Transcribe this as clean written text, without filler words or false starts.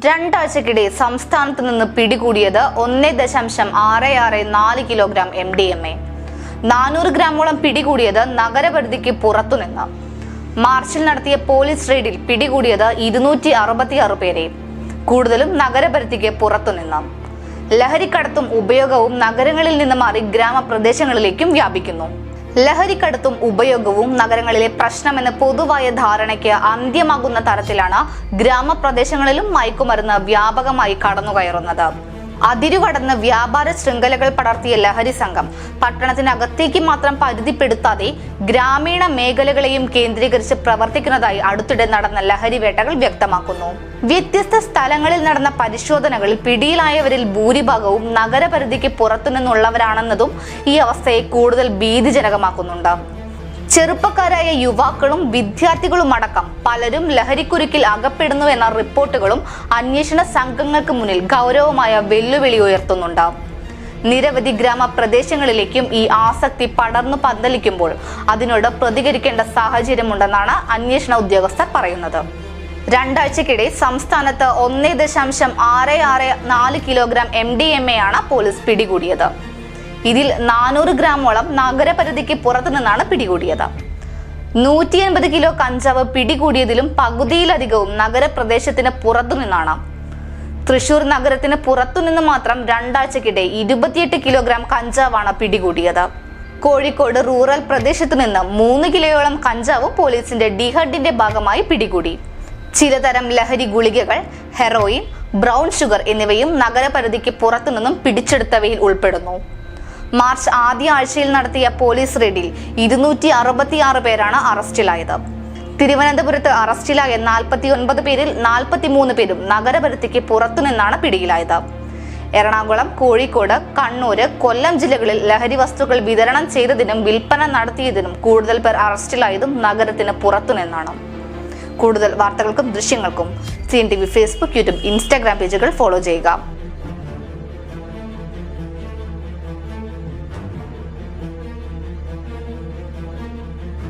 രണ്ടാഴ്ചക്കിടെ സംസ്ഥാനത്ത് നിന്ന് പിടികൂടിയത് 1.664 കിലോഗ്രാം MDMA. 400 ഗ്രാമോളം പിടികൂടിയത് നഗരപരിധിക്ക് പുറത്തുനിന്ന്. മാർച്ചിൽ നടത്തിയ പോലീസ് റെയ്ഡിൽ പിടികൂടിയത് 266 പേരെ, കൂടുതലും നഗരപരിധിക്ക് പുറത്തുനിന്ന്. ലഹരിക്കടത്തും ഉപയോഗവും നഗരങ്ങളിൽ നിന്ന് മാറി ഗ്രാമപ്രദേശങ്ങളിലേക്കും വ്യാപിക്കുന്നു. ലഹരിക്കടത്തും ഉപയോഗവും നഗരങ്ങളിലെ പ്രശ്നമെന്ന പൊതുവായ ധാരണയ്ക്ക് അന്ത്യമാകുന്ന തരത്തിലാണ് ഗ്രാമപ്രദേശങ്ങളിലും മയക്കുമരുന്ന് വ്യാപകമായി കടന്നുകയറുന്നത്. അതിരുകടന്ന് വ്യാപാര ശൃംഖലകൾ പടർത്തിയ ലഹരി സംഘം പട്ടണത്തിനകത്തേക്ക് മാത്രം പരിധിപ്പെടുത്താതെ ഗ്രാമീണ മേഖലകളെയും കേന്ദ്രീകരിച്ച് പ്രവർത്തിക്കുന്നതായി അടുത്തിടെ നടന്ന ലഹരി വേട്ടകൾ വ്യക്തമാക്കുന്നു. വ്യത്യസ്ത സ്ഥലങ്ങളിൽ നടന്ന പരിശോധനകളിൽ പിടിയിലായവരിൽ ഭൂരിഭാഗവും നഗരപരിധിക്ക് പുറത്തുനിന്നുള്ളവരാണെന്നതും ഈ അവസ്ഥയെ കൂടുതൽ ഭീതിജനകമാക്കുന്നുണ്ട്. ചെറുപ്പക്കാരായ യുവാക്കളും വിദ്യാർത്ഥികളും അടക്കം പലരും ലഹരിക്കുരുക്കിൽ അകപ്പെടുന്നു എന്ന റിപ്പോർട്ടുകളും അന്വേഷണ സംഘങ്ങൾക്ക് മുന്നിൽ ഗൗരവമായ വെല്ലുവിളി ഉയർത്തുന്നുണ്ട്. നിരവധി ഗ്രാമപ്രദേശങ്ങളിലേക്കും ഈ ആസക്തി പടർന്നു പന്തലിക്കുമ്പോൾ അതിനോട് പ്രതികരിക്കേണ്ട സാഹചര്യമുണ്ടെന്നാണ് അന്വേഷണ ഉദ്യോഗസ്ഥർ പറയുന്നത്. രണ്ടാഴ്ചക്കിടെ സംസ്ഥാനത്ത് 1.664 കിലോഗ്രാം MDMA ആണ് പോലീസ് പിടികൂടിയത്. ഇതിൽ 400 ഗ്രാമോളം നഗരപരിധിക്ക് പുറത്തു നിന്നാണ് പിടികൂടിയത്. 180 കിലോ കഞ്ചാവ് പിടികൂടിയതിലും പകുതിയിലധികവും നഗരപ്രദേശത്തിന് പുറത്തുനിന്നാണ്. തൃശൂർ നഗരത്തിന് പുറത്തുനിന്ന് മാത്രം രണ്ടാഴ്ചക്കിടെ 28 കിലോഗ്രാം കഞ്ചാവാണ് പിടികൂടിയത്. കോഴിക്കോട് റൂറൽ പ്രദേശത്തു നിന്ന് 3 കിലോയോളം കഞ്ചാവും പോലീസിന്റെ ഡിഹഡിന്റെ ഭാഗമായി പിടികൂടി. ചിലതരം ലഹരി ഗുളികകൾ, ഹെറോയിൻ, ബ്രൗൺ ഷുഗർ എന്നിവയും നഗരപരിധിക്ക് പുറത്തുനിന്നും പിടിച്ചെടുത്തവയിൽ ഉൾപ്പെടുന്നു. മാർച്ച് ആദ്യ ആഴ്ചയിൽ നടത്തിയ പോലീസ് റെയ്ഡിൽ 266 പേരാണ് അറസ്റ്റിലായത്. തിരുവനന്തപുരത്ത് അറസ്റ്റിലായ 49 പേരിൽ 43 പേരും നഗരപരിധിക്ക് പുറത്തുനിന്നാണ് പിടിയിലായത്. എറണാകുളം, കോഴിക്കോട്, കണ്ണൂർ, കൊല്ലം ജില്ലകളിൽ ലഹരി വസ്തുക്കൾ വിതരണം ചെയ്തതിനും വിൽപ്പന നടത്തിയതിനും കൂടുതൽ പേർ അറസ്റ്റിലായതും നഗരത്തിന് പുറത്തുനിന്നാണ്. കൂടുതൽ വാർത്തകൾക്കും ദൃശ്യങ്ങൾക്കും CNTV ഫേസ്ബുക്ക്, യൂട്യൂബ്, ഇൻസ്റ്റാഗ്രാം പേജുകൾ ഫോളോ ചെയ്യുക.